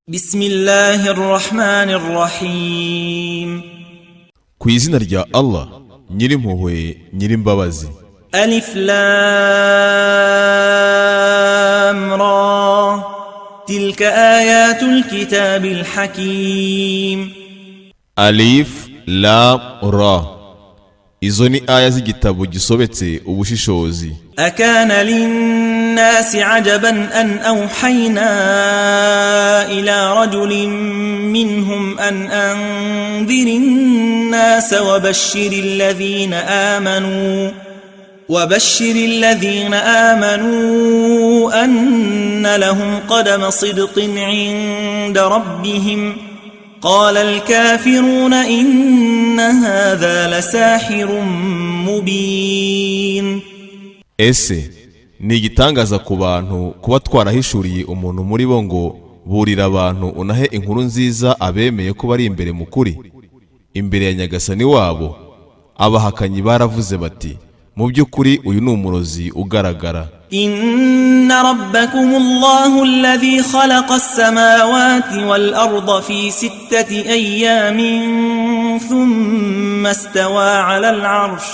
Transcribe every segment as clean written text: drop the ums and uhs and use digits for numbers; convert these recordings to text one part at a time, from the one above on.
بسم الله الرحمن الرحيم ku izina rya Allah nyirimpuhwe nyirimbabazi. ألف لام را تلك آيات الكتاب الحكيم. Alif Lam Ra, izo ni aya z'igitabo gisobetse ubushishozi. أكان للناس عجبا أن أوحينا إلى رجل منهم أن أنذر الناس وبشر الذين آمنوا أن لهم قدم صدق عند ربهم. قال الكافرون إن هذا لساحر مبين. Ese ni igitangaza ku bantu kuba twarahishuriye umuntu muri bo ngo burira abantu unahe inkuru nziza abemeye ko bari imbere mu kuri imbere ya Nyagasani wabo. Abahakanyi baravuze bati mu by'ukuri uyu ni umurozi ugaragara. Inna rabbakumullahu alladhi khalaqa as-samawati wal arda fi 6 ayyamin thumma istawa 'ala al-'arsh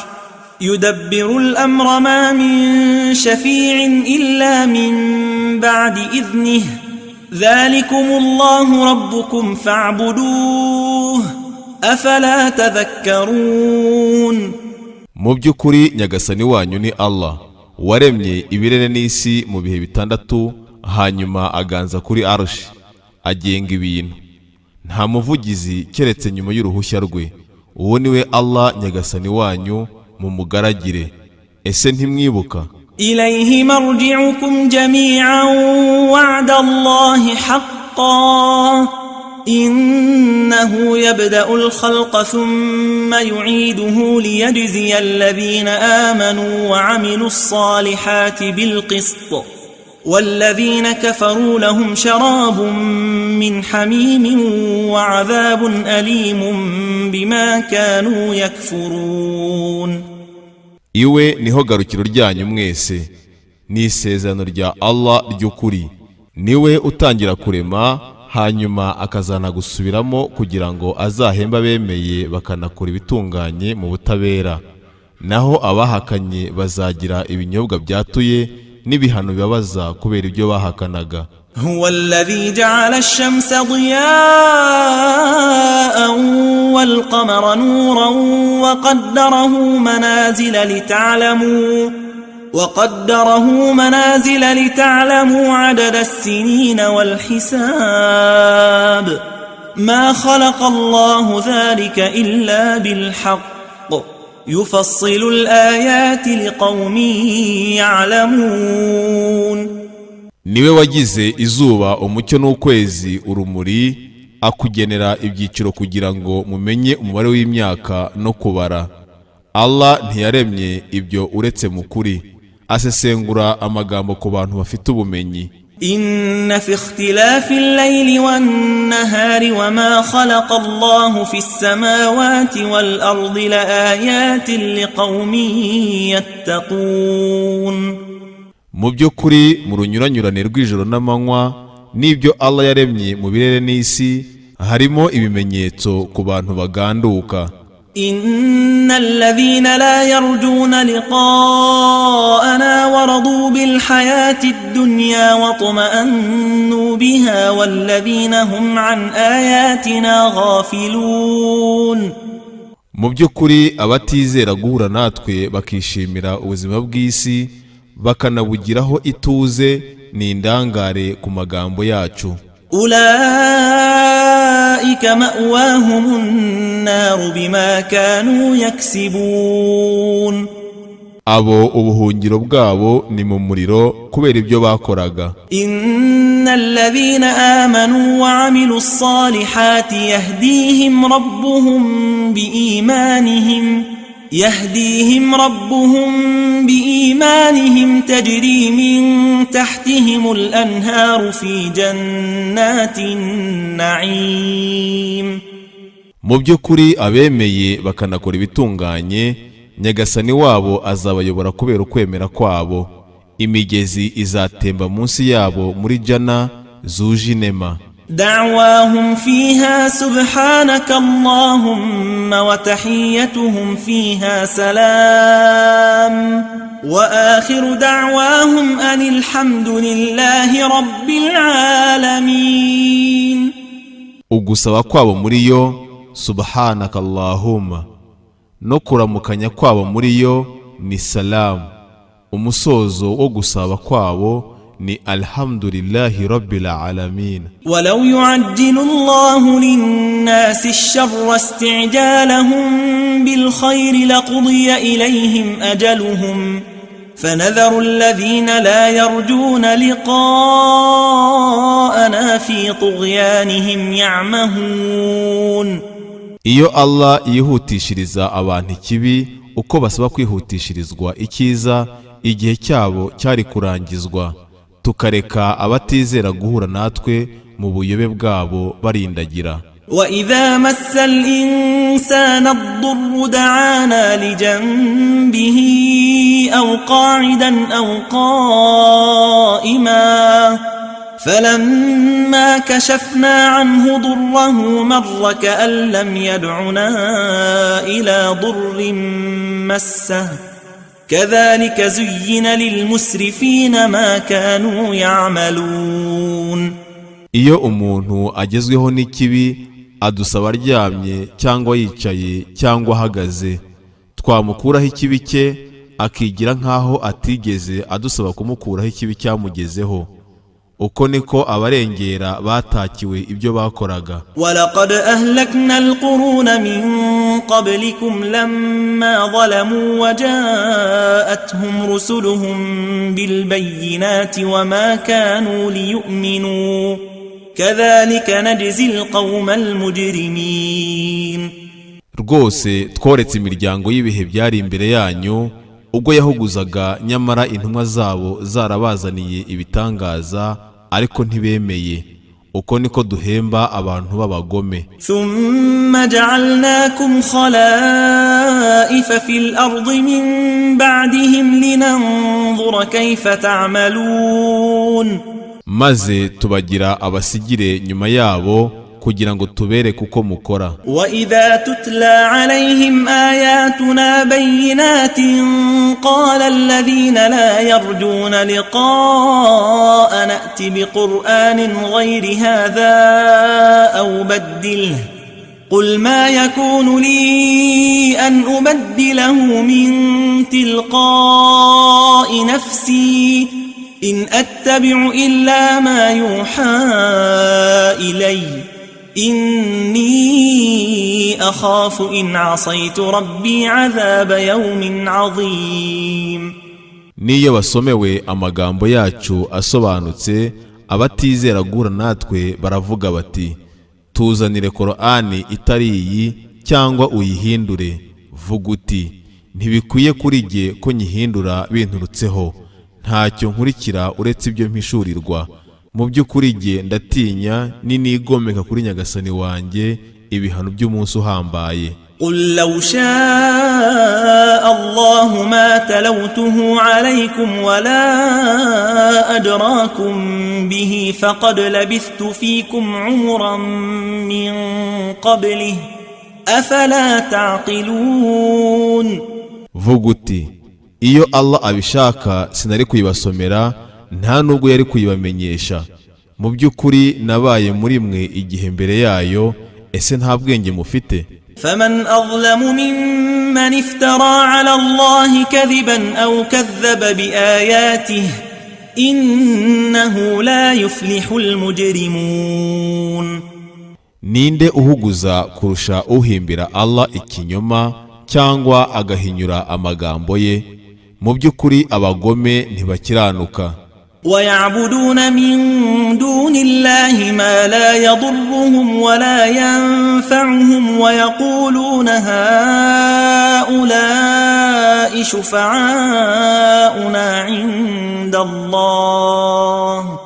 يدبر الأمر ما من شفيع إلا من بعد إذنه ذلكم الله ربكم فاعبدوه أفلا تذكرون. Mu by'ukuri Nyagasani wanyu ni Allah waremye ibirere n'isi mu bihe bitandatu, hanyuma aganza kuri arshi agenga ibintu, nta muvugizi keretse nyuma y'uruhushya rwe. Uwo niwe Allah Nyagasani wanyu, mumugaragire. Ese ntimwibuka? إليه مرجعكم جميعا وعد الله حقا إنه يبدأ الخلق ثم يعيده ليجزي الذين آمنوا وعملوا الصالحات بالقسط والذين كفروا لهم شراب من حميم وعذاب أليم بما كانوا يكفرون. Iwe niho garukiro ryanyu mwese, ni isezerano rya Allah ry'ukuri. Niwe utangira kurema hanyuma akazana gusubiramo kugira ngo azahemba bemeye bakanakora ibitunganye mu butabera. Naho abahakanye bazagira ibinyobwa byatuye n'ibihano bibabaza kubera ibyo bahakanaga. هو الذي جعل الشمس ضياء والقمر نورا وقدره منازل لتعلموا عدد السنين والحساب ما خلق الله ذلك إلا بالحق يفصل الآيات لقوم يعلمون. Niwe wagize izuba, umucyo n'ukwezi, urumuri, akugenera ibyiciro kugira ngo mumenye umubare w'imyaka no kubara. Allah ntiyaremye ibyo uretse mu kuri, asesengura amagambo ku bantu bafite ubumenyi. Inna fi ikhtilafi al-layli wan-nahari wama khalaqa Allahu fi as-samawati wal-ardi laayatin liqaumin yattaqun. Mu by'ukuri mu runyuranyurane rw'ijoro n'amanywa n'ibyo Allah yaremye mu birere n'isi harimo ibimenyetso ku bantu baganduka. Innal ladhina la yarjuna liqa'ana waradu bil hayati ad-dunya wa tuma'annu biha wal ladhina hum an ayatina ghafilun. Mu by'ukuri abatizera guhura natwe bakishimira ubuzima bw'isi bakanabugiraho ituze ni indangare ku magambo yacu. Ulaika ma'wahumun nar bima kanu yaksibun. Abo ubuhungiro bwabo ni mu muriro kubera ibyo bakoraga. Innal ladhina amanu wa 'amilus salihati yahdihim ربهم بإيمانهم تجري من تحتهم الأنهار في جنات النعيم. Mu by'ukuri abemeye bakanakora ibitunganye Nyagasani wabo azabayobora kubera ukwemera kwabo. Imigezi izatemba munsi yabo muri jana zuje inema. دعواهم فيها سبحانك اللهم وتحيتهم فيها سلام وآخر دعواهم أن الحمد لله رب العالمين. ugusaba kwabo muri yo subhanaka allahumma, no kuramukanya kwabo muri yo ni salamu. umusozo wo gusaba kwabo ni alhamdulillahi rabbil alamin. ولو يعجل الله للناس الشر استعجالهم بالخير لقضي إليهم أجلهم فنذر الذين لا يرجون لقاءنا في طغيانهم يعمهون. iyo Allah yihutishiriza abantu ikibi uko basaba kwihutishirizwa icyiza igihe cyabo cyari kurangizwa, tukareka abatizera guhura natwe mu buyobe bwabo barindagira. وإذا مس الإنسان الضر دعانا لجنبه أو قاعدا أو قائما فلما كشفنا عنه ضره مر كأن لم يدعنا إلى ضر مسه كذلك زين للمسرفين ما كانوا يعملون. iyo umuntu agezweho n'ikibi adusaba aryamye cyangwa yicaye cyangwa ahagaze, twamukuraho ikibi cye akigira nkaho atigeze adusaba kumukuraho ikibi cyamugezeho. uko niko abarengera batakiwe ibyo bakoraga. ولقد أهلكنا القرون من قبلكم لما ظلموا وجاءتهم رسلهم بالبينات وما كانوا ليؤمنوا كذلك نجزي القوم المجرمين. rwose tworetse imiryango y'ibihe byari imbere yanyu ubwo yahuguzaga, nyamara intumwa zabo zarabazaniye ibitangaza ariko ntibemeye. uko niko duhemba abantu b'abagome. ثم جعلناكم خلائف في الأرض من بعدهم لننظر كيف تعملون. maze tubagira abasigire nyuma yabo kugira ngo tubereke uko mukora. وإذا تتلى عليهم آياتنا بينات قال الذين لا يرجون لقاء نأت بقرآن غير هذا أو بدله قل ما يكون لي أن أبدله من تلقاء نفسي إن أتبع إلا ما يوحى إلي إني أخاف إن عصيت ربي عذاب يوم عظيم. niyo basomewe amagambo yacu asobanutse abatizera guhura natwe baravuga bati, tuzanire Qur'ani itari iyi cyangwa uyihindure. vuga uti, ntibikwiye kuri jye ko nyihindura binturutseho, ntacyo nkurikira uretse ibyo mpishurirwa. mu by'ukuri jye ndatinya ninigomeka kuri nyagasani wanjye ibihano by'umunsi uhambaye. قل لو شاء الله ما تلوته عليكم ولا أدراكم به فقد لبثت فيكم عمرا من قبله أفلا تعقلون. vuga uti, iyo Allah abishaka sinari kuyibasomera, nta nubwo yari kuyibamenyesha. mu by'ukuri nabaye muri mwe igihe mbere yayo, ese nta bwenge mufite? فمن أظلم ممن افترى على الله كذبا أو كذب بآياته إنه لا يفلح المجرمون. ninde uhuguza kurusha uhimbira Allah ikinyoma cyangwa agahinyura amagambo ye? mu by'ukuri abagome ntibakiranuka. ويعبدون من دون الله ما لا يضرهم ولا ينفعهم ويقولون هؤلاء شفعاؤنا عند الله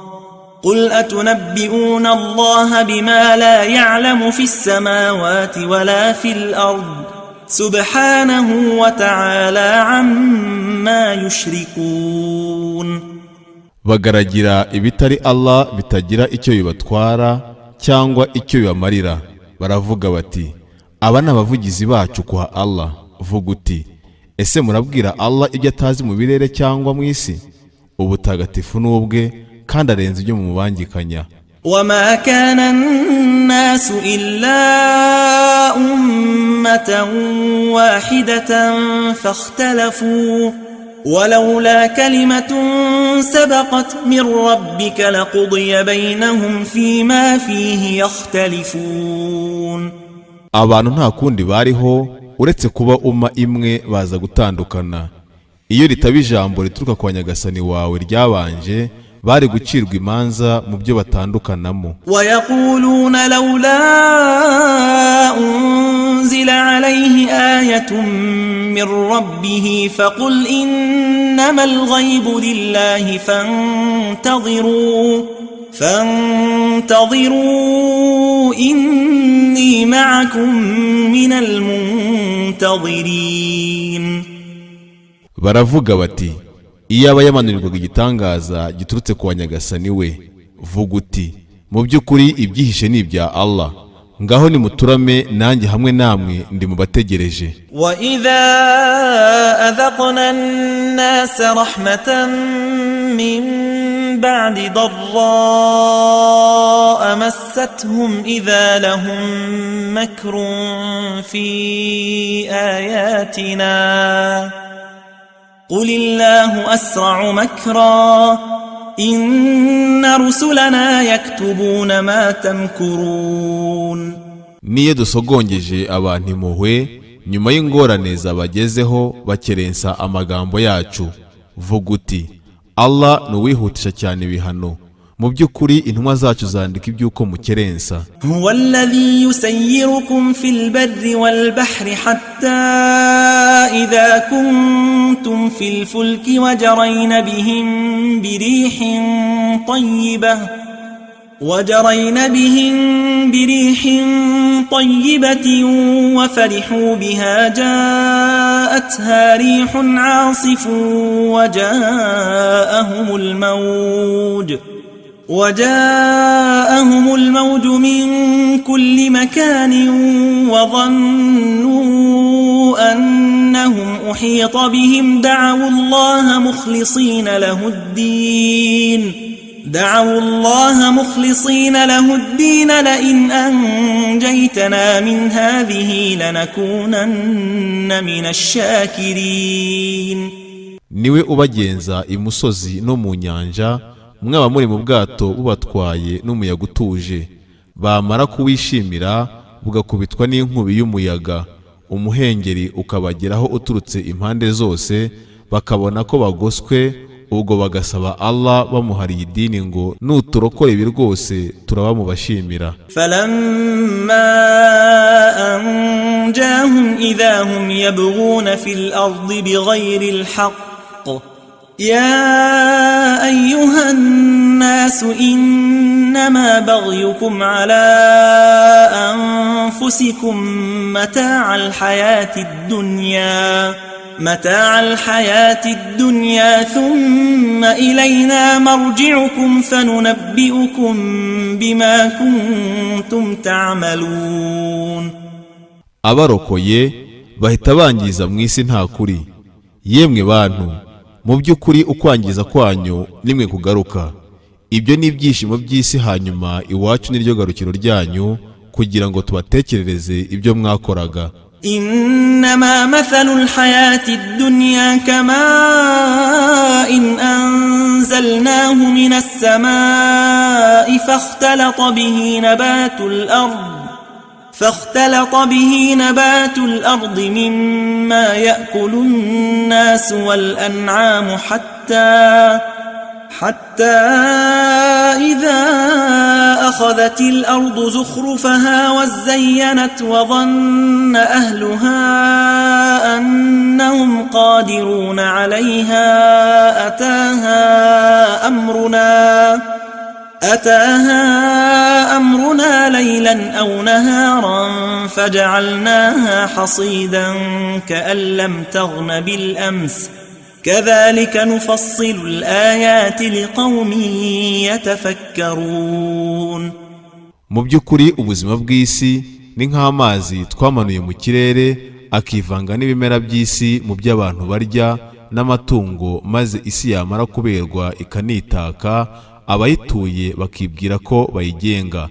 قل أتنبئون الله بما لا يعلم في السماوات ولا في الأرض سبحانه وتعالى عما يشركون. bagaragira ibitari Allah bitagira icyo bibatwara cyangwa icyo bibamarira. Baravuga bati, aba ni abavugizi bacu kwa Allah. Vuga uti, ese murabwira Allah ibyo atazi mu birere cyangwa mu isi? Ubutagatifu n'ubwe, kandi arenze ibyo mumubangikanya. وما كان الناس إلا أمة واحدة فاختلفوا ولولا كلمة سبقت من ربك لقضي بينهم فيما فيه يختلفون. Abantu nta kundi bariho uretse kuba umma imwe baza gutandukana. Iyo ritaba ijambo rituruka kwa Nyagasani wawe ryabanje, bari gucirwa imanza mu byo batandukanamo. ويقولون لولا أنزل عليه آية من ربه فقل إنما الغيب لله فانتظروا إني معكم من المنتظرين. Baravuga bati, iyaba yamanurirwaga igitangaza giturutse kwa Nyagasani we. Vuga uti, mu by'ukuri ibyihishe ni ibya Allah, ngaho nimuturame nanjye hamwe namwe ndi mu bategereje. وَإِذَا أَذَقْنَا النَّاسَ رَحْمَةً مِّن بَعْدِ ضَرَّاءٍ مَسَّتْهُمْ إِذَا لَهُم مَّكْرٌ فِي آيَاتِنَا قل الله أسرع مكرا إن رسلنا يكتبون ما تمكرون. Niyo dusogongeje abantu impuhwe nyuma y'ingorane zabagezeho bakerensa amagambo yacu. Vuga uti, Allah nuwihutisha cyane ibihano, mu by'ukuri intumwa zacu zandika iby'uko mukerensa. هو الذي يسيركم في البر والبحر حتى إذا كنتم في الفلك وجرين بهم بريح طيبة وفرحوا بها جاءتها ريح عاصف وجاءهم الموج من كل مكان وظنوا أنهم أحيط بهم دعوا الله مخلصين له الدين لئن أنجيتنا من هذه لنكونن من الشاكرين. Niwe ubagenza imusozi no mu nyanja, mwaba muri mu bwato bubatwaye n'umuyaga utuje. Bamara kuwishimira bugakubitwa n'inkubi y'umuyaga, umuhengeri ukabageraho uturutse impande zose, bakabona ko bagoswe. Ubwo bagasaba Allah bamuhariye idini ngo nuturokora ibi rwose turaba mu bashimira. فلما أنجاهم إذا هم يبغون في الأرض بغير الحق يا أيها الناس إنما بغيكم على أنفسكم متاع الحياة الدنيا ثم إلينا مرجعكم فننبئكم بما كنتم تعملون. Abarokoye bahita bangiza mu isi nta kuri. Yemwe bantu, mu by'ukuri ukwangiza kwanyu nimwe kugaruka. Ibyo ni ibyishimo by'isi, hanyuma iwacu niryo garukiro ryanyu kugira ngo tubatekerereze ibyo mwakoraga. إنما مثل الحياة الدنيا كماء أنزلناه من السماء فاختلط به نبات الأرض مما يأكل الناس والأنعام حتى إذا أخذت الأرض زخرفها وزينت وظن أهلها أنهم قادرون عليها أتاها أمرنا ليلا أو نهارا فجعلناها حصيدا كأن لم تغن بالأمس كذلك نفصل الآيات لقوم يتفكرون. mu by'ukuri ubuzima bw'isi ni nk'amazi twamanuye mu kirere akivanga n'ibimera by'isi mu by'abantu barya n'amatungo, maze isi yamara kuberwa ikanitaka, abayituye bakibwira ko bayigenga.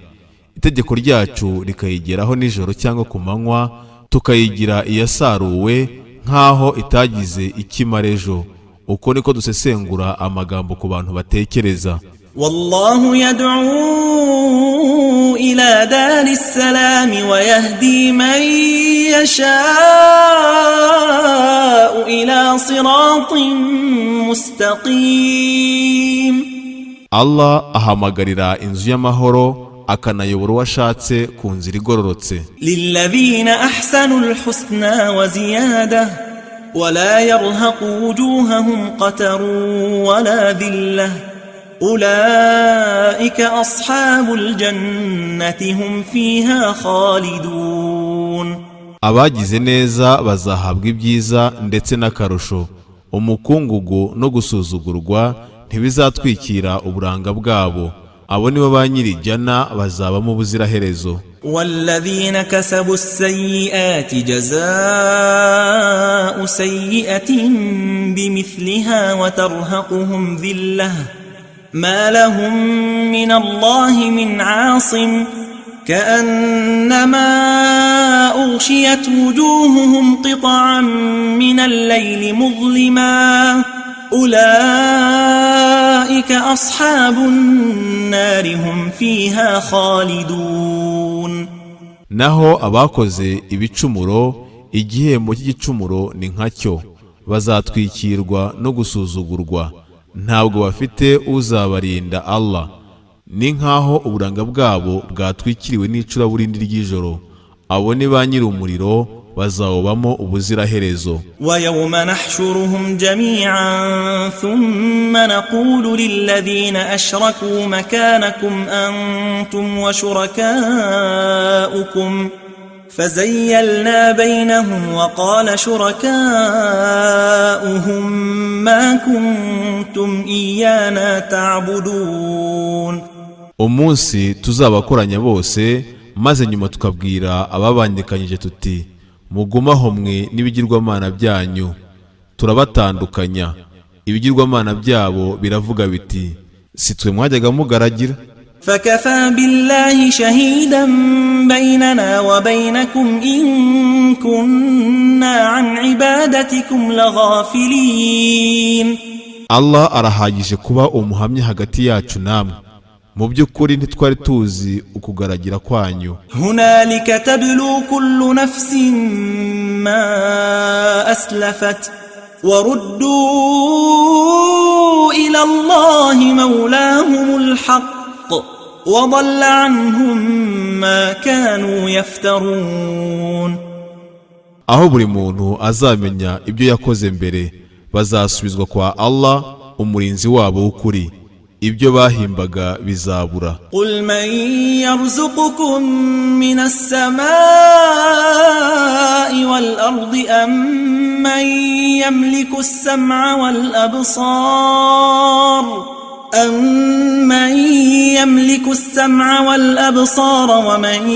Itegeko ryacu rikayigeraho nijoro cyangwa ku manywa, tukayigira iyasaruwe nk'aho itagize ikimara ejo. Uko niko dusesengura amagambo ku bantu batekereza. Wallahu yad'u ila daris salam wa yahdi man yasha'u ila siratin mustaqim. Allah ahamagarira inzu y'amahoro akanayobora uwashatse ku nzira igororotse. Lilladhina ahsanul husna wa ziyadah ولا يرهق وجوههم قتر ولا ذلة أولئك أصحاب الجنة هم فيها خالدون. abagize neza bazahabwa ibyiza ndetse n'akarusho, umukungugu no gusuzugurwa ntibizatwikira uburanga bwabo. Abo nibo ba nyiri jana bazaba mu buziraherezo. والذين كسبوا السيئات جزاء سيئة بمثلها وترهقهم ذلة ما لهم من الله من عاصم كأنما أغشيت وجوههم قطعا من الليل مظلما أولئك أصحاب النار هم فيها خالدون. naho abakoze ibicumuro igihembo cy'igicumuro ni nkacyo, bazatwikirwa no gusuzugurwa, ntabwo bafite uzabarinda. Allah ni nkaho uburanga bwabo bwatwikiriwe n'icuraburindi ry'ijoro. Abo ni ba nyiri umuriro bazawubamo ubuziraherezo. ويوم نحشرهم جميعا ثم نقول للذين أشركوا مكانكم أنتم وشركاؤكم فزيلنا بينهم وقال شركاؤهم ما كنتم إيانا تعبدون. umunsi tuzabakoranya bose, maze nyuma tukabwira ababandikanyije tuti mugumaho mwe n'ibigirwamana byanyu, turabatandukanya. Ibigirwamana byabo biravuga biti si twe mwajyaga mugaragira. فكفى بالله شهيدا بيننا وبينكم إن كنا عن عبادتكم لغافلين. Allah arahagije kuba umuhamya hagati yacu namwe. Mu by'ukuri ntitwari tuzi ukugaragira kwanyu. هنالك تبلو كل نفس ما أسلفت وردوا إلى الله مولاهم الحق وضل عنهم ما كانوا يفترون. aho buri muntu azamenya ibyo yakoze mbere, bazasubizwa kwa Allah umurinzi wabo w'ukuri. ibyo bahimbaga bizabura. قل من يرزقكم من السماء والأرض أم من يملك السمع والأبصار ومن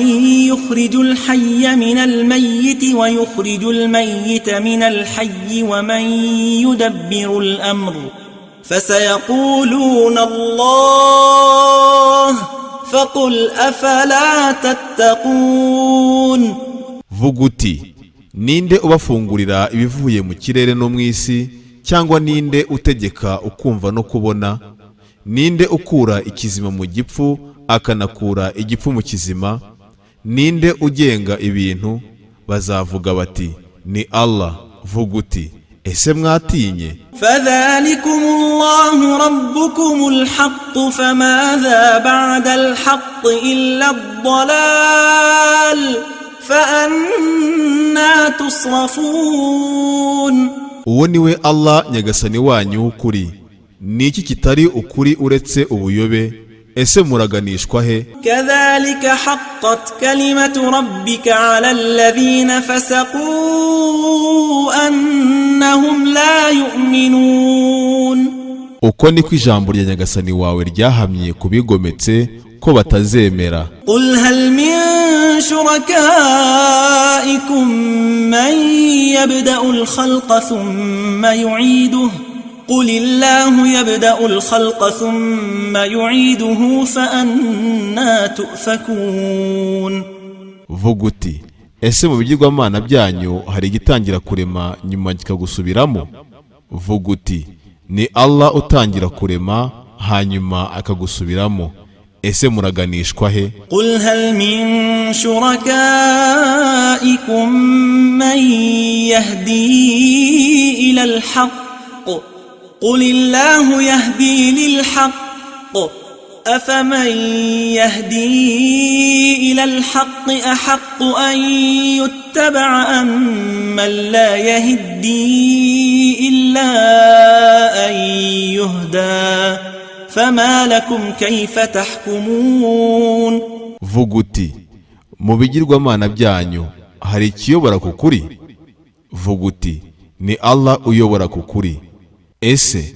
يخرج الحي من الميت ويخرج الميت من الحي ومن يدبر الأمر فسيقولون الله فقل أفلا تتقون. vuga uti ninde ubafungurira ibivuye mu kirere no mu isi, cyangwa ninde utegeka ukumva no kubona? Ninde ukura ikizima mu gipfu akanakura igipfu mu kizima? Ninde ugenga ibintu? Bazavuga bati ni Allah. Vuga uti ese mwatinye? فذلكم الله ربكم الحق فماذا بعد الحق إلا الضلال فأنا تصرفون. uwo niwe Allah nyagasani wanyu w'ukuri. Niki kitari ukuri uretse ubuyobe? Ese muraganishwa he? كذلك حقت كلمة ربك على الذين فسقوا أنهم لا يؤمنون. uko niko ijambo rya nyagasani wawe ryahamye kubigometse ko batazemera. قل هل من شركائكم من يبدأ الخلق ثم يعيده قل الله يبدأ الخلق ثم يعيده فأنى تؤفكون. Vuga uti ese mu bigirwamana byanyu hari igitangira kurema nyuma kikagusubiramo? Vuga uti ni Allah utangira kurema hanyuma akagusubiramo. Ese muraganishwa he? قل هل من شركائكم من يهدي إلى الحق قل الله يهدي للحق أفمن يهدي إلى الحق أحق أن يتبع أم من لا يهدي إلا أن يهدى فما لكم كيف تحكمون. Vuga uti mu bigirwamana byanyu hari ikiyobora ku kuri? Vuga uti ni Allah uyobora ku kuri. Ese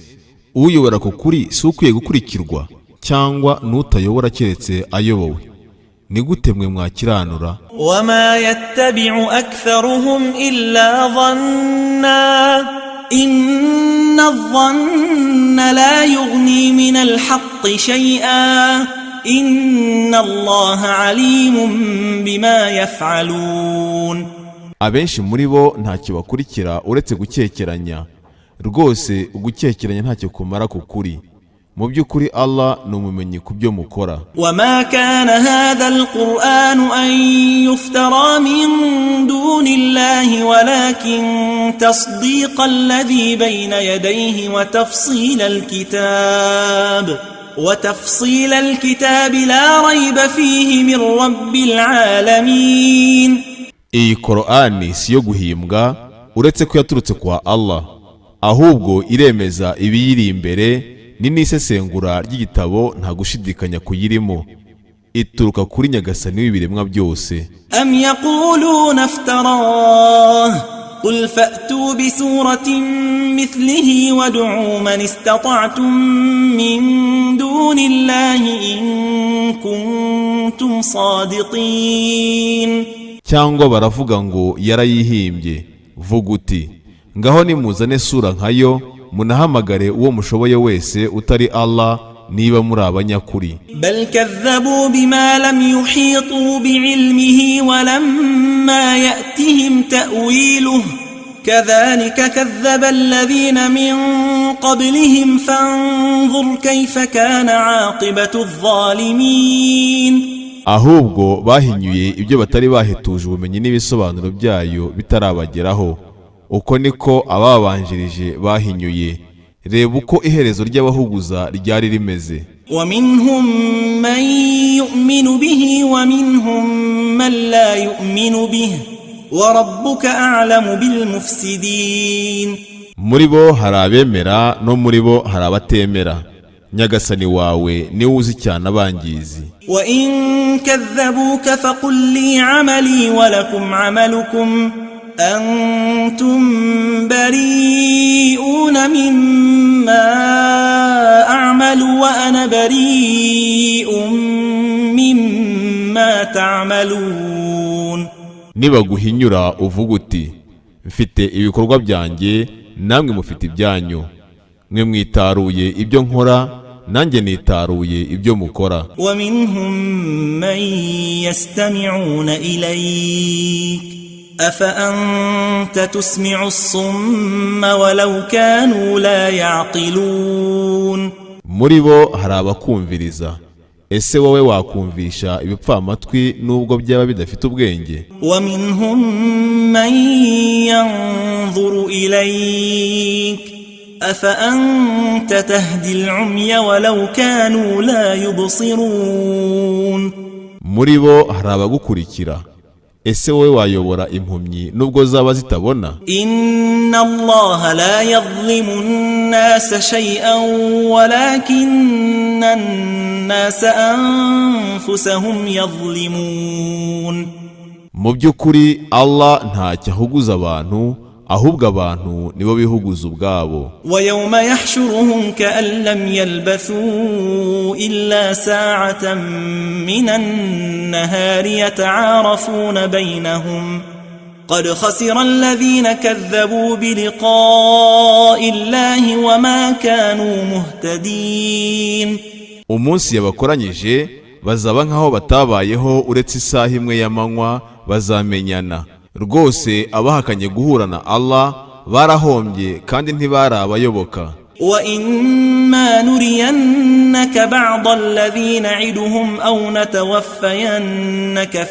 uyobora ku kuri si ukwiye gukurikirwa cyangwa n'utayobora keretse ayobowe? Ni gute mwe mwakiranura? وما يتبع أكثرهم إلا ظنا إن الظن لا يغني من الحق شيئا إن الله عليم بما يفعلون. Abenshi muri bo ntacyo bakurikira uretse gukekeranya. Rwose ugukekeranya ntacyo kumara ku kuri. Mu by'ukuri Allah ni umumenyi ku byo mukora. وما كان هذا القرآن أن يفترى من دون الله ولكن تصديق الذي بين يديه وتفصيل الكتاب لا ريب فيه من رب العالمين. Iyi Qur'ani si yo guhimbwa uretse ko yaturutse kwa Allah, ahubwo iremeza ibiyiri imbere n'isesengura ry'igitabo nta gushidikanya kuyirimo. Ituruka kuri Nyagasani w'ibiremwa byose. أم يقولون افتراه قل فأتوا بسورة مثله وادعوا من استطعتم من دون الله إن كنتم صادقين. Cyangwa baravuga ngo yarayihimbye. Vuga uti ngaho nimuzane sura nkayo munahamagare uwo mushoboye wese utari Allah niba muri abanyakuri. بل كذبوا بما لم يحيطوا بعلمه ولما يأتهم تأويله كذلك كذب الذين من قبلهم فانظر كيف كان عاقبة الظالمين. Ahubwo bahinyuye ibyo batari bahetuje ubumenyi n'ibisobanuro byayo bitarabageraho. Uko niko ababanjirije bahinyuye. Reba uko iherezo ry'abahuguza ryari rimeze. ومنهم من يؤمن به ومنهم من لا يؤمن به وربك أعلم بالمفسدين. Muri bo hari abemera no muri bo hari abatemera. Nyagasani wawe niwe uzi cyane abangizi. وإن كذبوك فقل لي عملي ولكم عملكم أنتم بريئون مما أعمل وأنا بريء مما تعملون. Nibaguhinyura uvuga uti mfite ibikorwa byanjye namwe mufite ibyanyu. Mwe mwitaruye ibyo nkora nanjye nitaruye ibyo mukora. ومنهم من يستمعون إليك أفأنت تسمع الصم ولو كانوا لا يعقلون. Muri bo hari abakumviriza. Ese wowe wakumvisha ibipfamatwi nubwo byaba bidafite ubwenge? ومنهم من ينظر إليك أفأنت تهدي العمي ولو كانوا لا يبصرون. Muri bo hari abagukurikira. Ese wowe wayobora impumyi nubwo zaba zitabona? إن الله لا يظلم الناس شيئا ولكن الناس أنفسهم يظلمون. Mu by'ukuri Allah ntacyo ahuguza abantu, ahubwo abantu nibo bihuguza ubwabo. ويوم يحشرهم كأن لم يلبثوا إلا ساعة من النهار يتعارفون بينهم قد خسر الذين كذبوا بلقاء الله وما كانوا مهتدين. Umunsi yabakoranyije bazaba nkaho batabayeho uretse isaha imwe y'amanywa, bazamenyana. Rwose abahakanye guhura na Allah barahombye kandi ntibari abayoboka. وَإِمَّا نُرِيَنَّكَ بَعْضَ الَّذِي نَعِدُهُمْ أَوْ نَتَوَفَّيَنَّكَ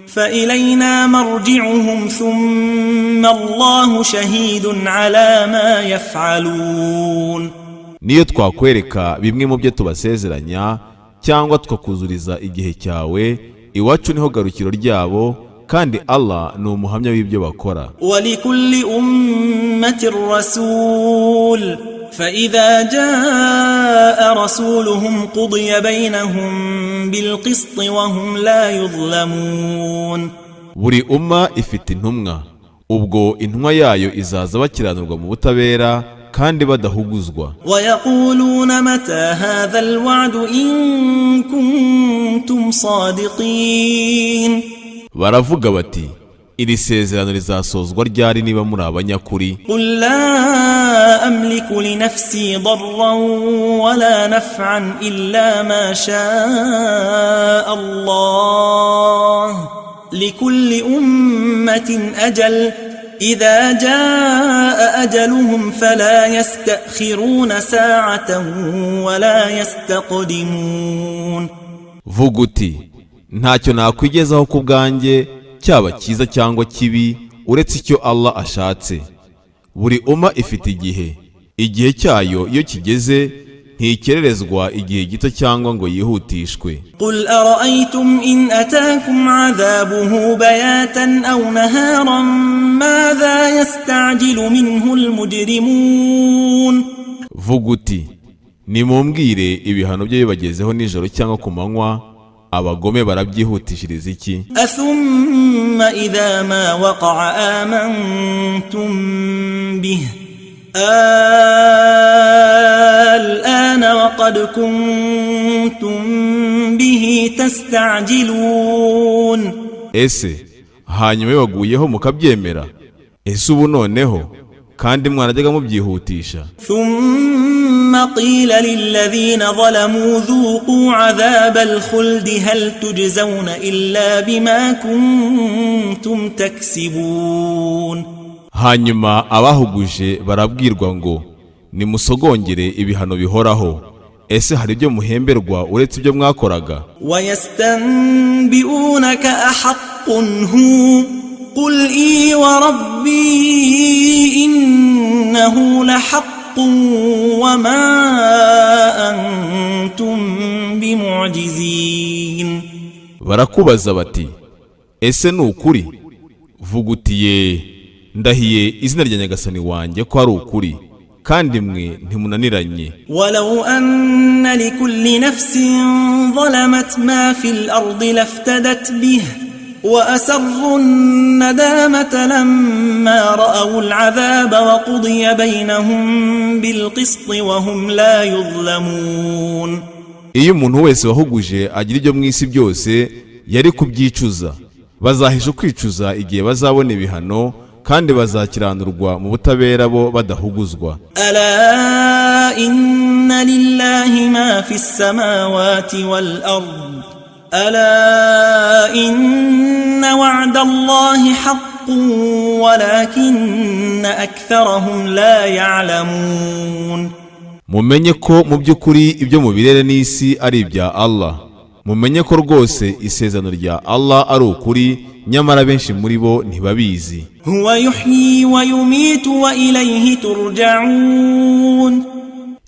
فإلينا مرجعهم ثم الله شهيد على ما يفعلون. Niyo twakwereka bimwe mu byo tubasezeranya cyangwa twakuzuriza igihe cyawe, iwacu niho garukiro ryabo, kandi Allah ni umuhamya w'ibyo bakora. وَلِكُلِّ أُمَّةٍ رَسُولٌ فإذا جاء رسولهم قضي بينهم بالقسط وهم لا يظلمون. Buri umma ifite intumwa, ubwo intumwa yayo izaza bakiranurwa mu butabera kandi badahuguzwa. ويقولون متى هذا الوعد إن كنتم صادقين. Baravuga bati, iri sezerano rizasozwa ryari niba muri abanyakuri? قل لا أملك لنفسي ضرا ولا نفعا إلا ما شاء الله لكل أمة أجل إذا جاء أجلهم فلا يستأخرون ساعة ولا يستقدمون. Vuga uti, ntacyo nakwigezaho ku bwanjye, cyaba cyiza cyangwa kibi, uretse icyo Allah ashatse. Buri umma ifite igihe cyayo iyo kigeze ntikererezwa igihe gito cyangwa ngo yihutishwe. قل أرأيتم إن أتاكم عذابه بياتا أو نهارا ماذا يستعجل منه المجرمون. Vuga uti, nimumbwire ibihano bye bibagezeho nijoro cyangwa ku manywa, abagome barabyihutishiriza iki? أثم إذا ما وقع آمنتم به الآن وقد كنتم به تستعجلون. Ese hanyuma iyo waguyeho mukabyemera? Ese ubu noneho kandi mwanajyaga mubyihutisha? ثم قيل للذين ظلموا ذوقوا عذاب الخلد هل تجزون إلا بما كنتم تكسبون. Hanyuma abahuguje barabwirwa ngo nimusogongere ibihano bihoraho. Ese hari ibyo muhemberwa uretse ibyo mwakoraga? ويستنبئونك أحق هو قل إي وربي إنه لحق وما أنتم بمعجزين. Barakubaza bati, ese ni ukuri? Vuga uti, ye, ndahiye izina rya Nyagasani wanjye ko ari ukuri, kandi mwe ntimunaniranye. ولو أن لكل نفس ظلمت ما في الأرض لافتدت به وأسروا الندامة لما رأوا العذاب وقضي بينهم بالقسط وهم لا يظلمون. Iyo umuntu wese wahuguje agira ibyo mu isi byose yari kubyicuza. Bazahisha kwicuza igihe bazabona ibihano, kandi bazakiranurwa mu butabera bo badahuguzwa. ألا إن لله ما في السماوات والأرض ألا إن وعد الله حق ولكن أكثرهم لا يعلمون. Mumenye ko mu by'ukuri ibyo mu birere n'isi ari ibya Allah. Mumenye ko rwose isezerano rya Allah ari ukuri, nyamara benshi muri bo ntibabizi. هو يحيي ويميت وإليه ترجعون.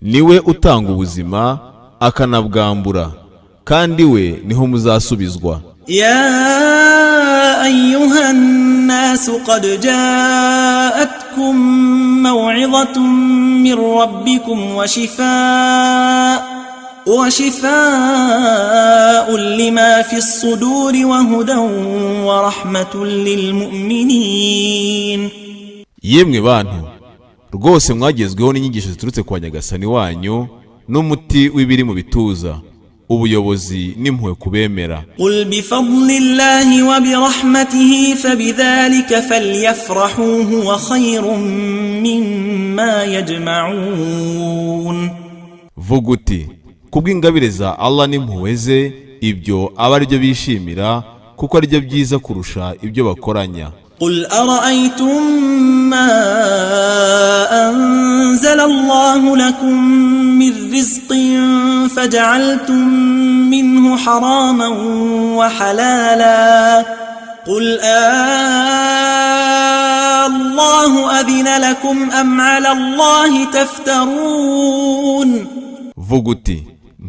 Niwe utanga ubuzima akanabwambura, kandi we niho muzasubizwa. يا أيها الناس قد جاءتكم موعظة من ربكم وشفاء لما في الصدور وهدى ورحمة للمؤمنين. yemwe bantu rwose mwagezweho n'inyigisho ziturutse kwa Nyagasani wanyu n'umuti w'ibiri mu bituza, ubuyobozi n'impuhwe kubemera. قل بفضل الله وبرحمته فبذلك فليفرحوا هو خير مما يجمعون. vuga uti kubw'ingabire za Allah n'impuhwe ze ibyo aba ari byo bishimira kuko ari byo byiza kurusha ibyo bakoranya. قل أرأيتم ما أنزل الله لكم من رزق فجعلتم منه حراما وحلالا قل الله أذن لكم أم على الله تفترون. vuga uti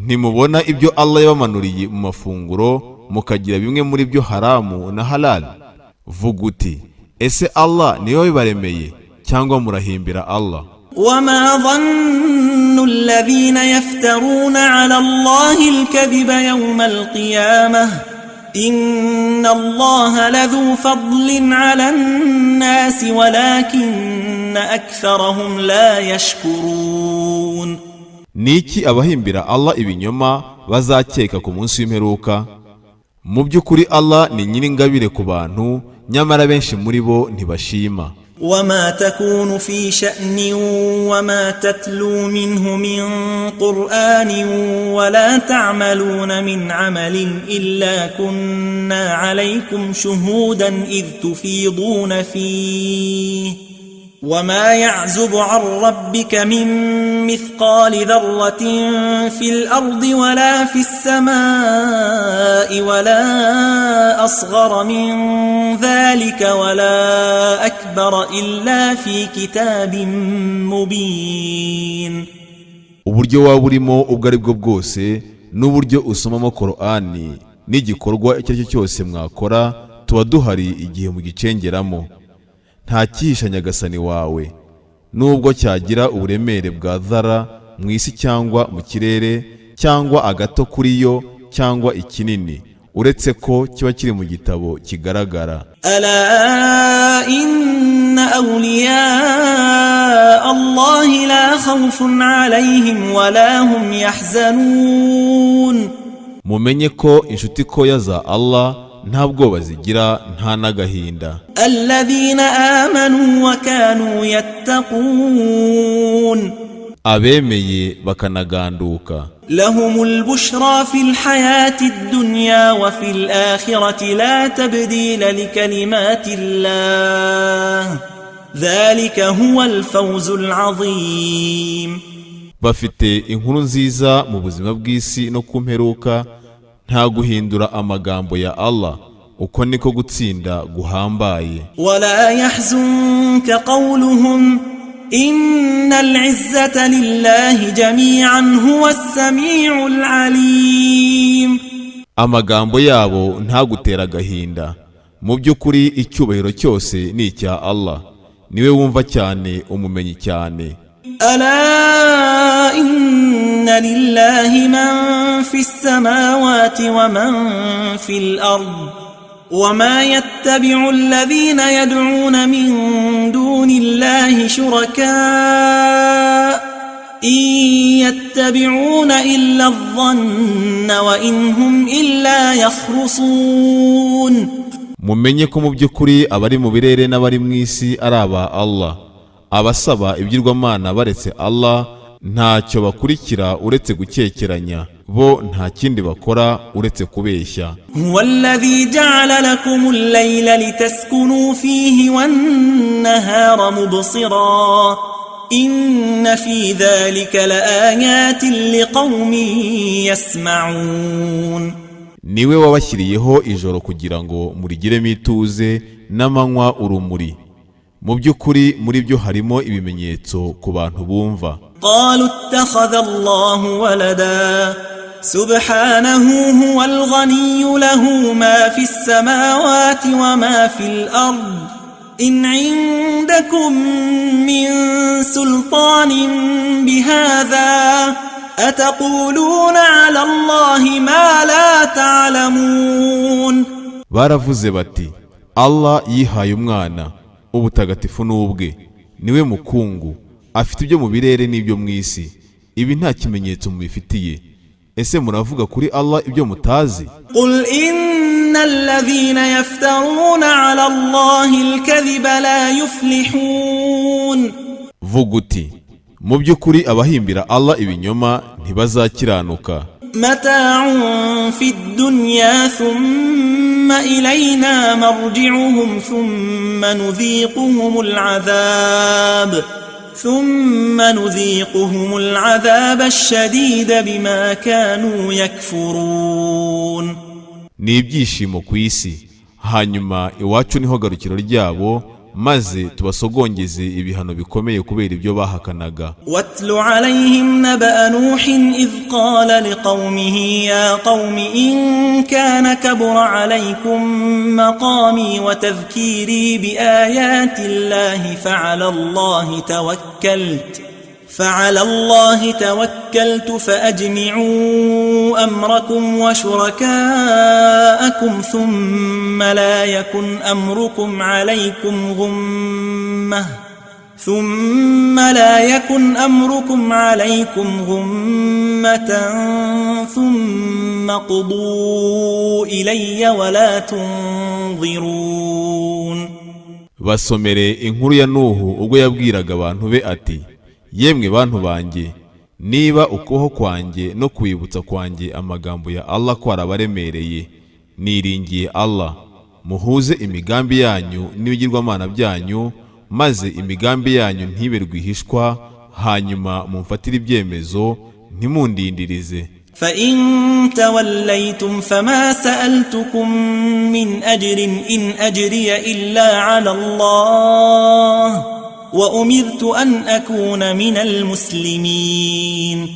ntimubona ibyo Allah yabamanuriye mu mafunguro mukagira bimwe muri byo haramu na halal. vuga uti ese Allah niyo bibaremeye cyangwa murahimbira Allah. وما ظن الذين يفترون على الله الكذب يوم القيامة إن الله لذو فضل على الناس ولكن أكثرهم لا يشكرون. niki abahimbira Allah ibinyoma bazakeka ku munsi w'imperuka? mu by'ukuri Allah ni nyir'ingabire ku bantu, nyamara benshi muri bo ntibashima. وما تكون في شأن وما تتلو منه من قرآن ولا تعملون من عمل إلا كنا عليكم شهودا إذ تفيضون فيه وما يعزب عن ربك من مثقال ذرة في الأرض ولا في السماء ولا أصغر من ذلك ولا أكبر إلا في كتاب مبين. uburyo waba urimo ubwo ari bwo bwose n'uburyo usomamo Qur'ani n'igikorwa icyo ari cyo cyose mwakora tuba duhari igihe mugicengeramo. nta cyihisha Nyagasani wawe, nubwo cyagira uburemere bwa dhara mu isi cyangwa mu kirere cyangwa agato kuri yo cyangwa ikinini, uretse ko kiba kiri mu gitabo kigaragara. ألا إن أولياء الله لا خوف عليهم ولا هم يحزنون. mumenye ko inshuti koya za Allah nta bwoba zigira nta n'agahinda. الذين آمنوا وكانوا يتقون. abemeye bakanaganduka. لهم البشرى في الحياة الدنيا وفي الآخرة لا تبديل لكلمات الله ذلك هو الفوز العظيم. bafite inkuru nziza mu buzima bw'isi no ku mperuka, nta guhindura amagambo ya Allah, uko niko gutsinda guhambaye. ولا يحزنك قولهم إن العزة لله جميعا هو السميع العليم. amagambo yabo ntagutera agahinda, mu by'ukuri icyubahiro cyose ni icya Allah, niwe wumva cyane umumenyi cyane. ألا إن لله من في السماوات ومن في الأرض وما يتبع الذين يدعون من دون الله شركاء إن يتبعون إلا الظن وإن هم إلا يخرصون. mumenye ko mu by'ukuri abari mu birere n'abari mu isi ari aba Allah. abasaba ibyirwamana baretse Allah ntacyo bakurikira uretse gukekeranya, bo nta kindi bakora uretse kubeshya. هو الذي جعل لكم الليل لتسكنوا فيه والنهار مبصرا إن في ذلك لآيات لقوم يسمعون. niwe wabashyiriyeho ijoro kugira ngo murigiremo ituze n'amanywa urumuri, mu by'ukuri muri byo harimo ibimenyetso ku bantu bumva. قالوا اتخذ الله ولدا سبحانه هو الغني له ما في السماوات وما في الأرض إن عندكم من سلطان بهذا أتقولون على الله ما لا تعلمون. baravuze bati Allah yihaye umwana, ubutagatifu n'ubwe, niwe mukungu, afite ibyo mu birere n'ibyo mu isi, ibi nta kimenyetso mubifitiye. Ese muravuga kuri Allah ibyo mutazi? قل إن الذين يفترون على الله الكذب لا يفلحون. vuga uti mu by'ukuri abahimbira Allah ibinyoma ntibazakiranuka. متاع في الدنيا ثم إلينا مرجعهم ثم نذيقهم العذاب الشديد بما كانوا يكفرون. ni ibyishimo ku isi, hanyuma iwacu niho garukiro ryabo, maze tubasogongeze ibihano bikomeye kubera ibyo bahakanaga. واتل عليهم نبأ نوح إذ قال لقومه يا قوم إن كان كبر عليكم مقامي وتذكيري بآيات الله فعلى الله توكلت فأجمعوا أمركم وشركاءكم ثم لا يكن أمركم عليكم غمة ثم قضوا إلي ولا تنظرون. basomere inkuru ya Nuhu ubwo yabwiraga abantu be ati, yemwe bantu banjye, niba ukubaho kwanjye no kwibutsa kwanjye amagambo ya Allah kwarabaremereye, niringiye Allah, muhuze imigambi yanyu n'ibigirwamana byanyu, maze imigambi yanyu ntibe rwihishwa, hanyuma mumfatire ibyemezo, ntimundindirize. فإن توليتم فما سألتكم من أجر إن أجري إلا على الله وأمرت أن أكون من المسلمين.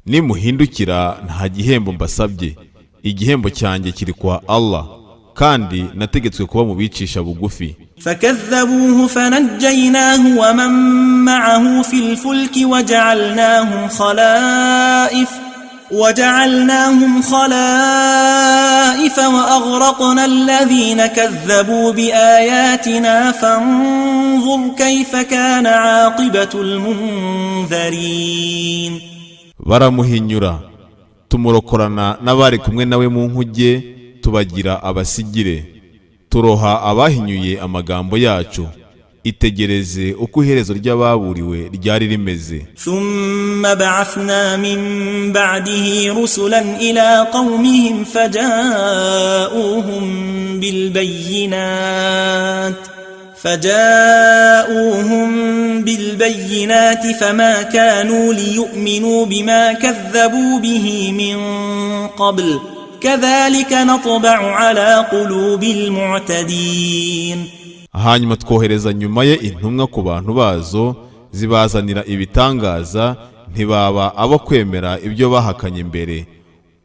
nimuhindukira nta gihembo mbasabye, igihembo cyanjye kiri kwa Allah, kandi nategetswe kuba mu bicisha bugufi. فكذبوه فنجيناه ومن معه في الفلك وجعلناهم خلائف وأغرقنا الذين كذبوا بآياتنا فانظر كيف كان عاقبة المنذرين. baramuhinyura, tumurokorana n'abari kumwe nawe mu nkuge, tubagira abasigire, turoha abahinyuye amagambo yacu. itegereze uko iherezo ry'ababuriwe ryari rimeze. ثم بعثنا من بعده رسلا إلى قومهم فجاءوهم بالبينات فما كانوا ليؤمنوا بما كذبوا به من قبل كذلك نطبع على قلوب المعتدين. hanyuma twohereza nyuma ye intumwa ku bantu bazo, zibazanira ibitangaza, ntibaba abo kwemera ibyo bahakanye mbere.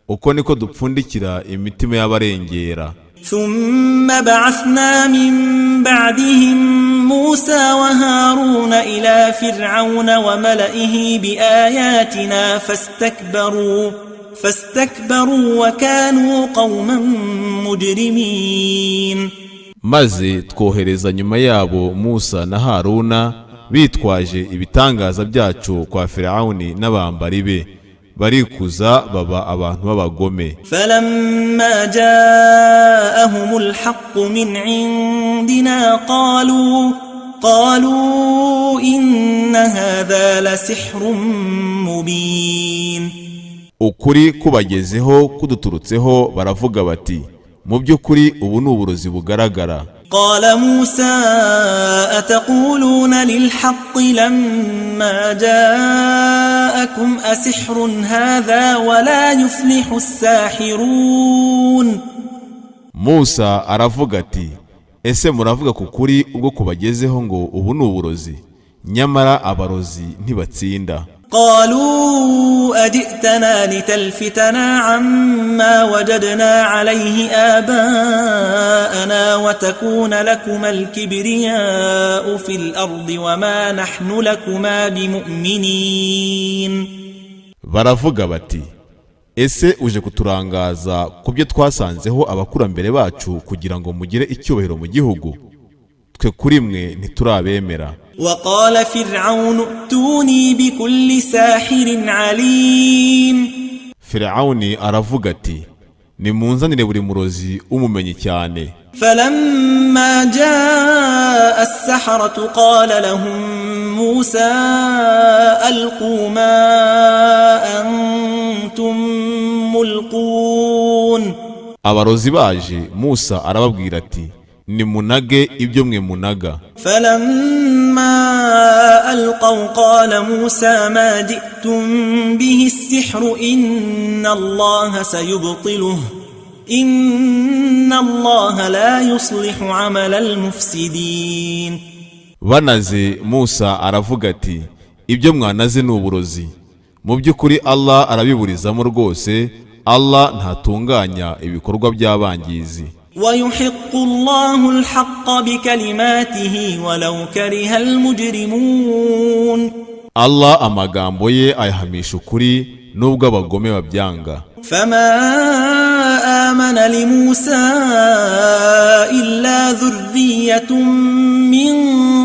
uko niko dupfundikira imitima y'abarengera. ثم بعثنا من بعدهم موسى وهارون إلى فرعون وملئه بآياتنا فاستكبروا وكانوا قوما مجرمين. maze twohereza nyuma yabo Musa na Haruna bitwaje ibitangaza byacu kwa Firauni n'abambari be, barikuza baba abantu b'abagome. فلما جاءهم الحق من عندنا قالوا إن هذا لسحر مبين. ukuri kubagezeho kuduturutseho baravuga bati, mu by'ukuri ubu ni uburozi bugaragara. قال موسى أتقولون للحق لما جاءكم أسحر هذا ولا يفلح الساحرون. Musa aravuga ati, ese muravuga ku kuri ubwo kubagezeho ngo ubu ni uburozi, nyamara abarozi ntibatsinda. قالوا أجئتنا لتلفتنا عما وجدنا عليه آباءنا وتكون لكما الكبرياء في الأرض وما نحن لكما بمؤمنين. baravuga bati ese uje kuturangaza ku byo twasanzeho abakurambere bacu kugira ngo mugire icyubahiro mu gihugu? Twe kuri mwe ntiturabemera. وقال فرعون ائتوني بكل ساحر عليم. Firawuni aravuga ati nimunzanire buri murozi umumenyi cyane. فلما جاء السحرة قال لهم موسى ألقوا ما أنتم ملقون. Abarozi baje, Musa arababwira ati nimunage ibyo mwe munaga. فلما ألقوا قال موسى ما جئتم به السحر إن الله سيبطله إن الله لا يصلح عمل المفسدين. Banaze, Musa aravuga ati ibyo mwanaze ni uburozi, mu by'ukuri Allah arabiburizamo rwose. Allah ntatunganya ibikorwa by'abangizi. ويحق الله الحق بكلماته ولو كره المجرمون. Allah amagambo ye ayahamisha ukuri nubwo abagome babyanga. فما آمن لموسى إلا ذرية من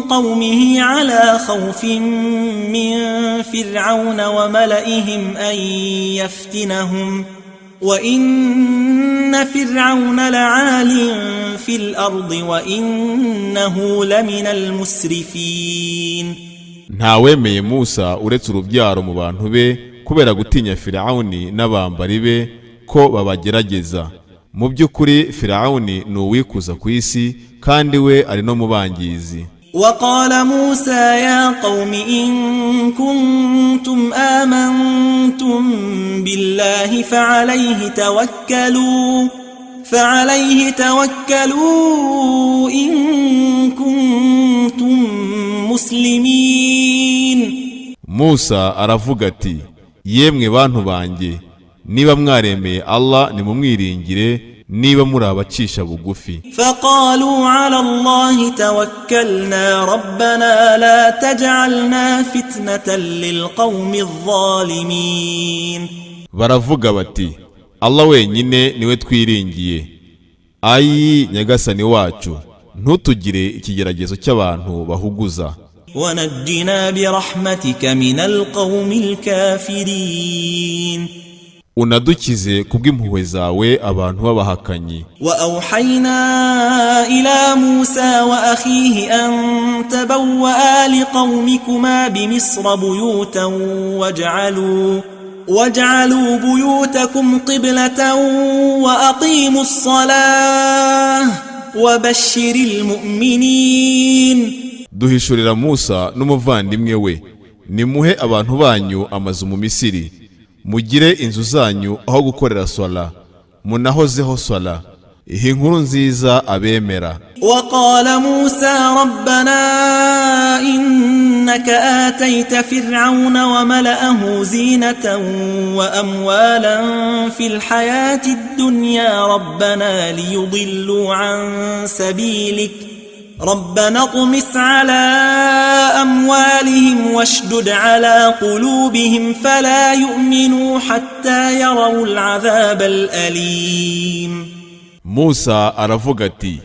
قومه على خوف من فرعون وملئهم أن يفتنهم وإن فرعون لعال في الأرض وإنه لمن المسرفين. Ntawemeye Musa uretse urubyaro mu bantu be kubera gutinya Firawuni n'abambari be ko babagerageza. Mu by'ukuri Firawuni ni uwikuza ku isi kandi we ari no mu bangizi. وقال موسى يا قوم إن كنتم آمنتم بالله فعليه توكلوا إن كنتم مسلمين. Musa aravuga ati yemwe bantu banjye, niba mwaremeye Allah nimumwiringire, niba muri abacisha bugufi. فقالوا على الله توكلنا ربنا لا تجعلنا فتنة للقوم الظالمين. Baravuga bati Allah wenyine niwe twiringiye. Ayi nyagasani wacu, ntutugire ikigeragezo cy'abantu bahuguza. ونجنا برحمتك من القوم الكافرين. Unadukize kubw'impuhwe zawe abantu b'abahakanyi. وأوحينا إلى موسى وأخيه أن تبوأ لقومكما بمصر بيوتا واجعلوا بيوتكم قبلة وأقيموا الصلاة وبشر المؤمنين. Duhishurira Musa n'umuvandimwe we, nimuhe abantu banyu amazu mu Misiri, mugire inzu zanyu aho gukorera swala, munahozeho swala. Iyi nkuru nziza abemera. وقال موسى ربنا إنك آتيت فرعون وملأه زينة وأموالا في الحياة الدنيا ربنا ليضلوا عن سبيلك ربنا اطمس على أموالهم واشدد على قلوبهم فلا يؤمنوا حتى يروا العذاب الأليم. Musa aravuga ati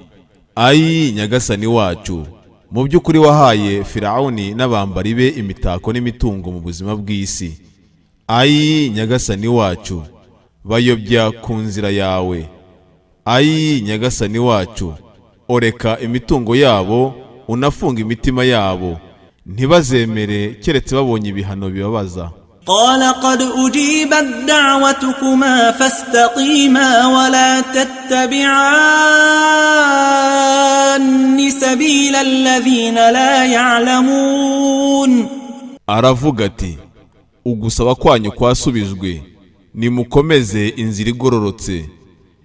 ayi nyagasani wacu, mu by'ukuri wahaye Firawuni n'abambari be imitako n'imitungo mu buzima bw'isi. Ayi nyagasani wacu, bayobya ku nzira yawe. Ayi nyagasani wacu, oreka imitungo yabo, unafunga imitima yabo, ntibazemere keretse babonye ibihano bibabaza. قال قد أجيبت دعوتكما فاستقيما ولا تتبعان سبيل الذين لا يعلمون. Aravuga ati ugusaba kwanyu kwasubijwe, nimukomeze inzira igororotse,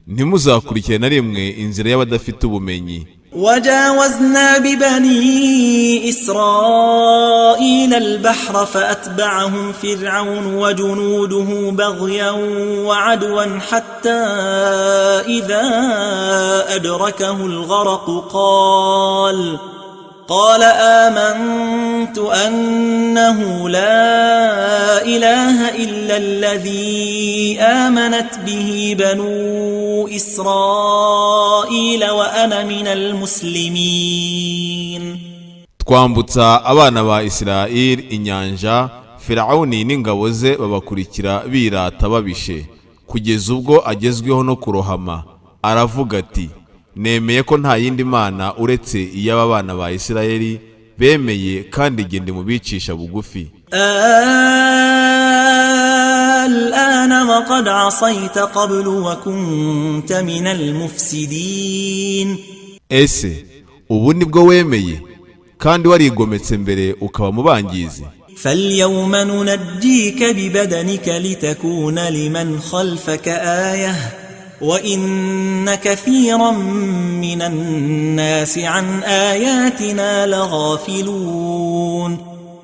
ntimuzakurikire na rimwe inzira y'abadafite ubumenyi. وجاوزنا ببني إسرائيل البحر فأتبعهم فرعون وجنوده بغيا وعدوا حتى إذا أدركه الغرق قال آمنت أنه لا إله إلا الذي آمنت به بنو إسرائيل وأنا من المسلمين. twambutsa abana ba Isirayeli inyanja, Firawuni n'ingabo ze babakurikira birata babishe, kugeza ubwo agezweho no kurohama. Aravuga ati, nemeye ko nta yindi mana uretse iy'aba bana ba Isirayeli bemeye, kandi gende mu bicisha bugufi. الآن وقد عصيت قبل وكنت من المفسدين. Ese ubu nibwo wemeye kandi warigometse mbere ukaba mu bangizi? فاليوم ننجيك ببدنك لتكون لمن خلفك آية وإن كثيرا من الناس عن آياتنا لغافلون.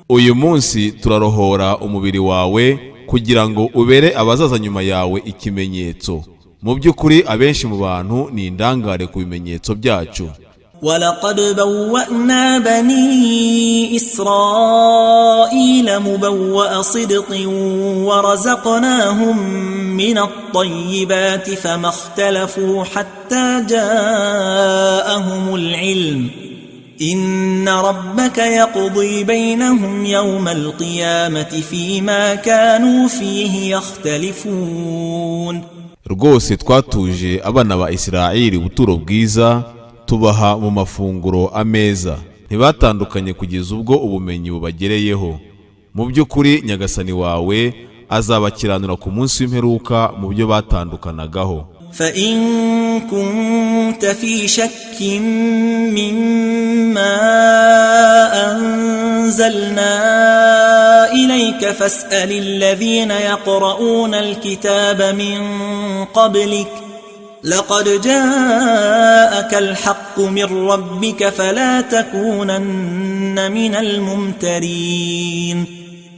Uyu munsi turarohora umubiri wawe kugira ngo ubere abazaza nyuma yawe ikimenyetso. Mu by'ukuri abenshi mu bantu ni indangare ku bimenyetso byacu. ولقد بوأنا بني إسرائيل مبوأ صدق ورزقناهم من الطيبات فما اختلفوا حتى جاءهم العلم إن ربك يقضي بينهم يوم القيامة فيما كانوا فيه يختلفون. Rwose twatuje abana ba Isirayeli ubuturo bwiza, tubaha mu mafunguro ameza, ntibatandukanye kugeza ubwo ubumenyi bubagereyeho. Mu by'ukuri Nyagasani wawe azabakiranura ku munsi w'imperuka mu byo batandukanagaho. فإن كنت في شك مما أنزلنا إليك فاسأل الذين يقرؤون الكتاب من قبلك لقد جاءك الحق من ربك فلا تكونن من الممترين.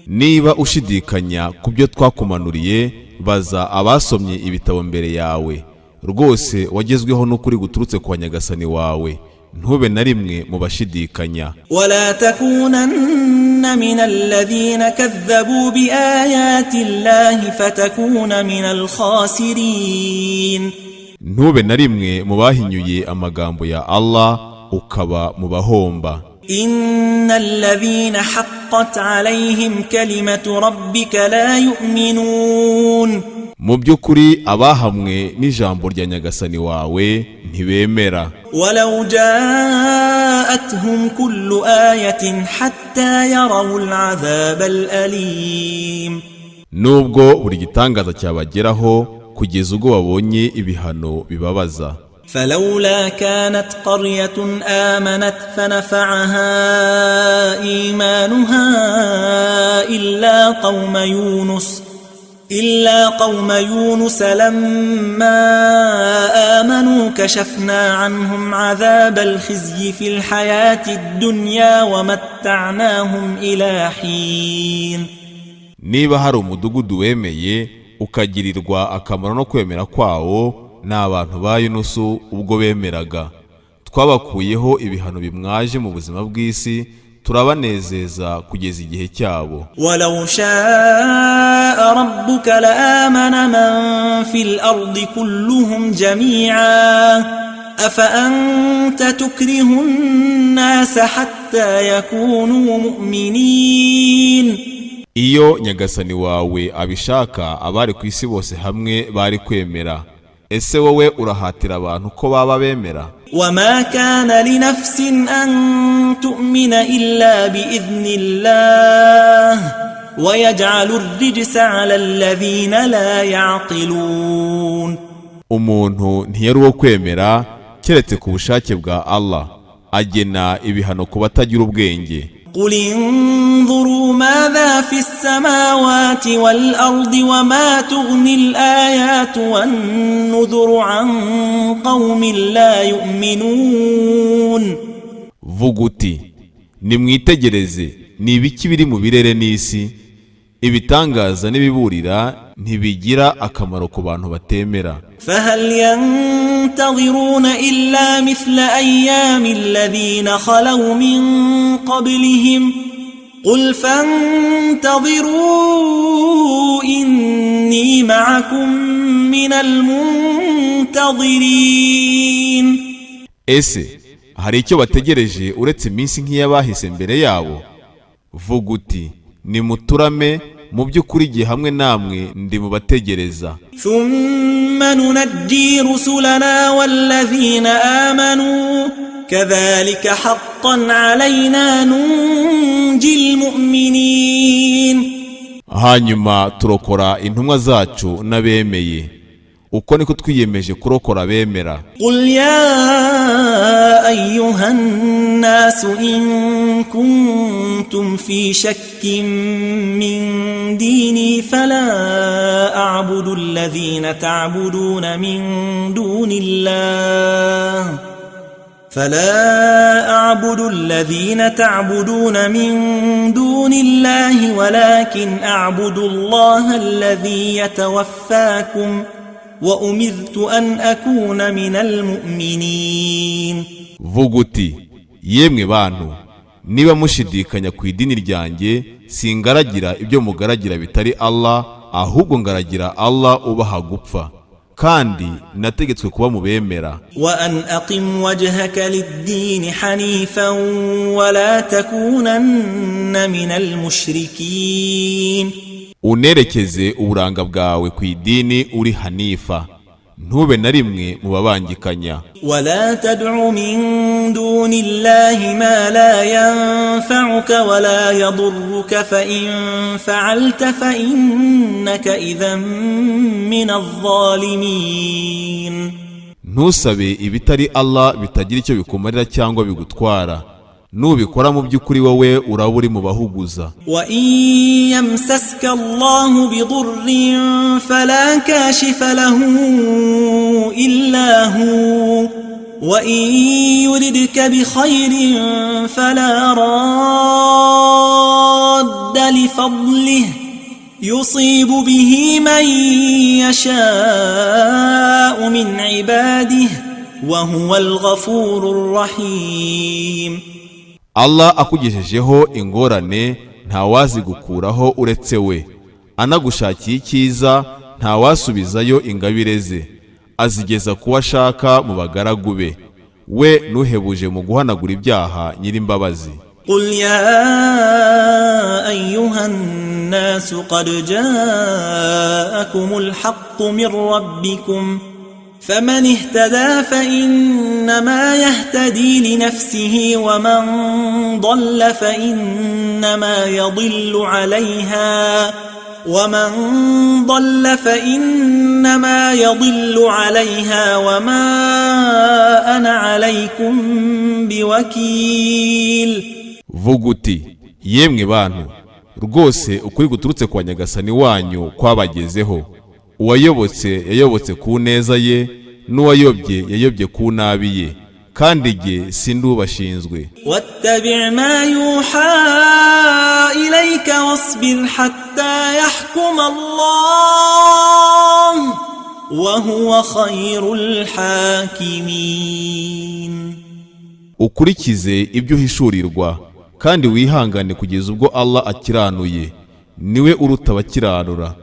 Niba ushidikanya ku byo twakumanuriye, baza abasomye ibitabo mbere yawe. Rwose wagezweho n'ukuri guturutse kwa Nyagasani wawe, ntube na rimwe mu bashidikanya. ولا تكونن من الذين كذبوا بآيات الله فتكون من الخاسرين. Ntube na rimwe mu bahinyuye amagambo ya Allah ukaba mu bahomba. إن الذين حقت عليهم كلمة ربك لا يؤمنون. Mu by'ukuri abahamwe n'ijambo rya Nyagasani wawe ntibemera. ولو جاءتهم كل آية حتى يروا العذاب الأليم. Nubwo buri gitangaza cyabageraho kugeza ubwo babonye ibihano bibabaza. فلولا كانت قرية آمنت فنفعها إيمانها إلا قوم يونس لما آمنوا كشفنا عنهم عذاب الخزي في الحياة الدنيا ومتعناهم إلى حين. Niba hari umudugudu wemeye ukagirirwa akamaro no kwemera kwawo n'abantu ba Yunusu ubwo bemeraga, twabakuyeho ibihano bimwaje mu buzima bw'isi, turabanezeza kugeza igihe cyabo. ولو شاء ربك لآمن من في الأرض كلهم جميعا أفأنت تكره الناس حتى يكونوا مؤمنين. Iyo Nyagasani wawe abishaka abari ku isi bose hamwe bari kwemera. Ese wowe urahatira abantu ko baba bemera? وما كان لنفس أن تؤمن إلا بإذن الله ويجعل الرجس على الذين لا يعقلون. Umuntu ntiyari uwo kwemera keretse ku bushake bwa Allah, agena ibihano ku batagira ubwenge. قل انظروا ماذا في السماوات والأرض وما تغني الآيات والنذر عن قوم لا يؤمنون. Vuga uti, nimwitegereze ni ibiki biri mu birere n'isi, ibitangaza n'ibiburira ntibigira akamaro ku bantu batemera. فهل ينتظرون إلا مثل أيام الذين خلوا من قبلهم قل فانتظروا إني معكم من المنتظرين. Ese hari icyo bategereje uretse iminsi nk'iyabahise mbere yabo? Vuga uti nimuturame, mu by'ukuri igihe hamwe namwe ndi mu bategereza. ثم ننجي رسلنا والذين آمنوا كذلك حقا علينا ننجي المؤمنين. Hanyuma turokora intumwa zacu n'abemeye, uko niko twiyemeje kurokora abemera. قل يا أيها الناس إن كنتم في شك من ديني فلا أعبد الذين تعبدون من دون الله ولكن أعبد الله الذي يتوفاكم وأمرت أن أكون من المؤمنين. Vuga uti yemwe bantu, niba mushidikanya ku idini ryanjye, singaragira ibyo mugaragira bitari Allah, ahubwo ngaragira Allah ubaha gupfa, kandi nategetswe kuba mu bemera. وأن أقم وجهك للدين حنيفا ولا تكونن من المشركين. Unerekeze uburanga bwawe ku idini uri hanifa, ntube na rimwe mu babangikanya. ولا تدع من دون الله ما لا ينفعك ولا يضرك فإن فعلت فإنك إذا من الظالمين. Ntusabe ibitari Allah bitagira icyo bikumarira cyangwa bigutwara, nubikora mu by'ukuri wowe uraba uri mu bahuguza. وإن يمسسك الله بضر فلا كاشف له إلا هو وإن يردك بخير فلا راد لفضله يصيب به من يشاء من عباده وهو الغفور الرحيم. Allah akugejejeho ingorane ntawazigukuraho uretse we, anagushakiye icyiza ntawasubizayo ingabire ze, azigeza kuwa ashaka mu bagaragu be, we nuhebuje mu guhanagura ibyaha nyir'imbabazi. قل يا أيها الناس قد جاءكم الحق من ربكم فمن اهتدى فإنما يهتدي لنفسه ومن ضل فإنما يضل عليها وما أنا عليكم بوكيل. Vuga uti yemwe bantu, rwose ukuri guturutse kwa Nyagasani wanyu kwabagezeho. Uwayobotse yayobotse ku neza ye, n'uwayobye yayobye ku nabi ye, kandi jye sindubashinzwe. واتبع ما يوحى إليك واصبر حتى يحكم الله وهو خير الحاكمين. Ukurikize ibyo uhishurirwa, kandi wihangane kugeza ubwo Allah akiranuye, niwe uruta abakiranura.